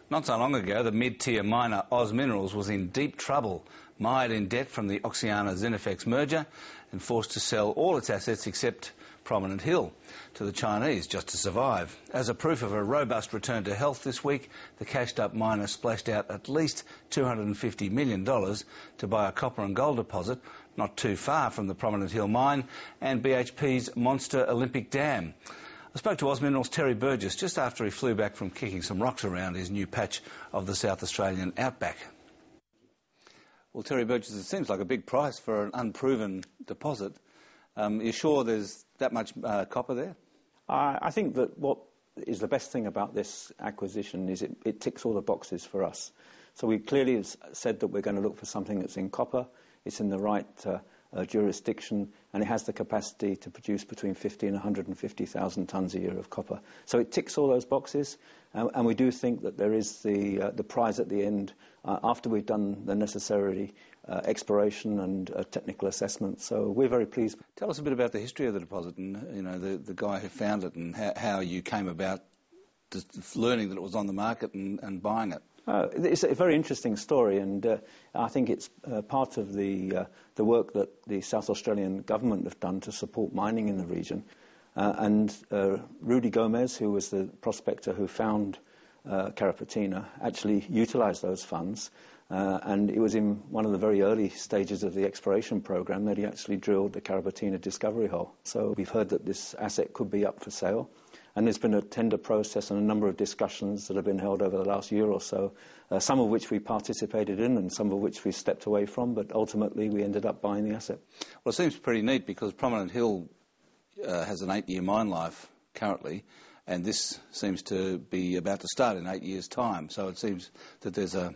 Not so long ago, the mid-tier miner Minerals was in deep trouble, mired in debt from the Oxiana-Zinifex merger and forced to sell all its assets except Prominent Hill to the Chinese just to survive. As a proof of a robust return to health this week, the cashed-up miner splashed out at least $250 million to buy a copper and gold deposit not too far from the Prominent Hill mine and BHP's Monster Olympic Dam. I spoke to Minerals Terry Burgess just after he flew back from kicking some rocks around his new patch of the South Australian outback. Well, Terry Burgess, it seems like a big price for an unproven deposit. You sure there's that much copper there? I think that what is the best thing about this acquisition is it ticks all the boxes for us. So we clearly said that we're going to look for something that's in copper, it's in the right jurisdiction, and it has the capacity to produce between 50 and 150,000 tonnes a year of copper. So it ticks all those boxes, and we do think that there is the prize at the end after we've done the necessary exploration and technical assessment. So we're very pleased. Tell us a bit about the history of the deposit and the guy who found it and how you came about just learning that it was on the market and buying it. It's a very interesting story, and I think it's part of the work that the South Australian government have done to support mining in the region. And Rudy Gomez, who was the prospector who found Carrapateena, actually utilised those funds, and it was in one of the very early stages of the exploration program that he actually drilled the Carrapateena discovery hole. So we've heard that this asset could be up for sale. And there's been a tender process and a number of discussions that have been held over the last year or so, some of which we participated in and some of which we stepped away from, but ultimately we ended up buying the asset. Well, it seems pretty neat because Prominent Hill has an 8-year mine life currently, and this seems to be about to start in 8 years' time. So it seems that there's a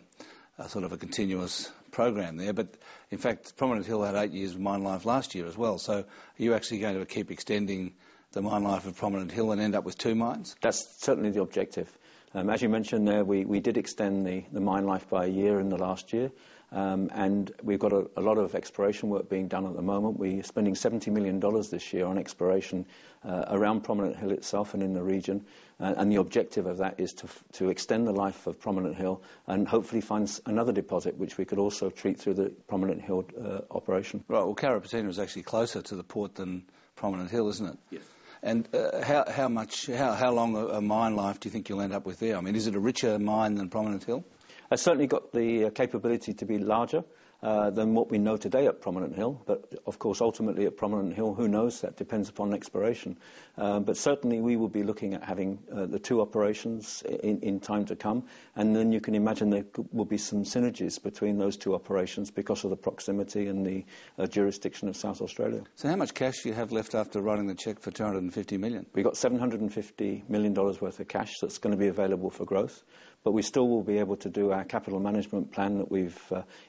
sort of a continuous program there. But in fact, Prominent Hill had 8 years of mine life last year as well. So are you actually going to keep extending the mine life of Prominent Hill and end up with 2 mines? That's certainly the objective. As you mentioned there, we did extend the mine life by a year in the last year, and we've got a lot of exploration work being done at the moment. We're spending $70 million this year on exploration around Prominent Hill itself and in the region, and the objective of that is to extend the life of Prominent Hill and hopefully find another deposit which we could also treat through the Prominent Hill operation. Right, well, Carrapateena is actually closer to the port than Prominent Hill, isn't it? Yes. And how long a mine life do you think you'll end up with there? I mean, is it a richer mine than Prominent Hill? It's certainly got the capability to be larger than what we know today at Prominent Hill. But, of course, ultimately at Prominent Hill, who knows? That depends upon exploration. But certainly we will be looking at having the 2 operations in time to come. And then you can imagine there will be some synergies between those 2 operations because of the proximity and the jurisdiction of South Australia. So how much cash do you have left after writing the cheque for $250 million? We've got $750 million worth of cash that's going to be available for growth. But we still will be able to do our capital management plan that we've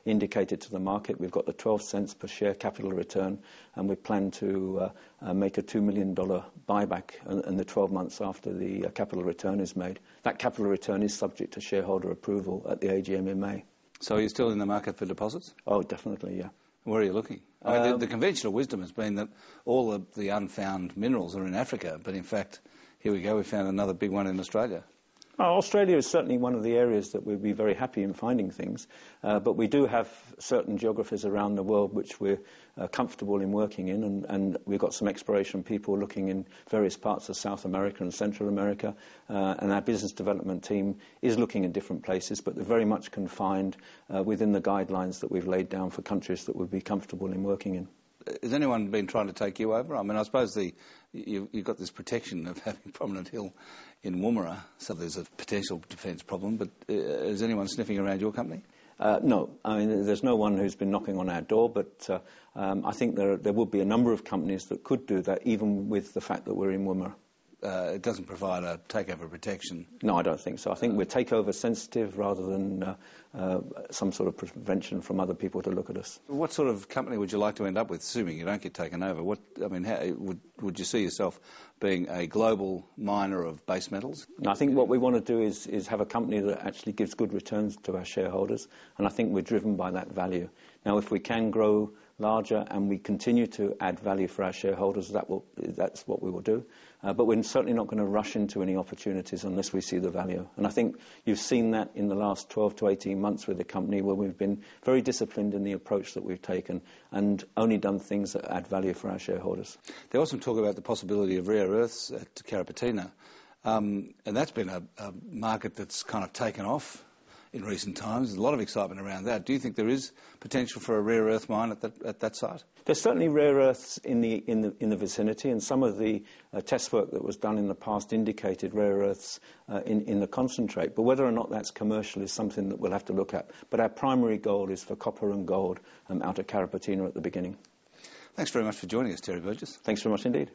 indicated to the market. We've got the 12 cents per share capital return, and we plan to make a $2 million buyback in the 12 months after the capital return is made. That capital return is subject to shareholder approval at the AGM in May. So are you still in the market for deposits? Oh, definitely, yeah. Where are you looking? I mean, the conventional wisdom has been that all of the unfound minerals are in Africa, but in fact, here we go, we found another big one in Australia. Australia is certainly one of the areas that we'd be very happy in finding things, but we do have certain geographies around the world which we're comfortable in working in, and we've got some exploration people looking in various parts of South America and Central America, and our business development team is looking in different places, but they're very much confined within the guidelines that we've laid down for countries that we'd be comfortable in working in. Has anyone been trying to take you over? I mean, I suppose you've got this protection of having Prominent Hill in Woomera, so there's a potential defence problem, but is anyone sniffing around your company? No. I mean, there's no one who's been knocking on our door, but I think there would be a number of companies that could do that, even with the fact that we're in Woomera. It doesn't provide a takeover protection? No, I don't think so. I think we're takeover sensitive rather than some sort of prevention from other people to look at us. What sort of company would you like to end up with, assuming you don't get taken over? How would you see yourself being a global miner of base metals? I think what we want to do is have a company that actually gives good returns to our shareholders, and I think we're driven by that value. Now, if we can grow larger and we continue to add value for our shareholders, that's what we will do. But we're certainly not going to rush into any opportunities unless we see the value. And I think you've seen that in the last 12 to 18 months with the company, where we've been very disciplined in the approach that we've taken and only done things that add value for our shareholders. There was some talk about the possibility of rare earths at Carrapateena, and that's been a market that's kind of taken off in recent times. There's a lot of excitement around that. Do you think there is potential for a rare earth mine at that site? There's certainly rare earths in the vicinity, and some of the test work that was done in the past indicated rare earths in the concentrate. But whether or not that's commercial is something that we'll have to look at. But our primary goal is for copper and gold out of Carrapateena at the beginning. Thanks very much for joining us, Terry Burgess. Thanks very much indeed.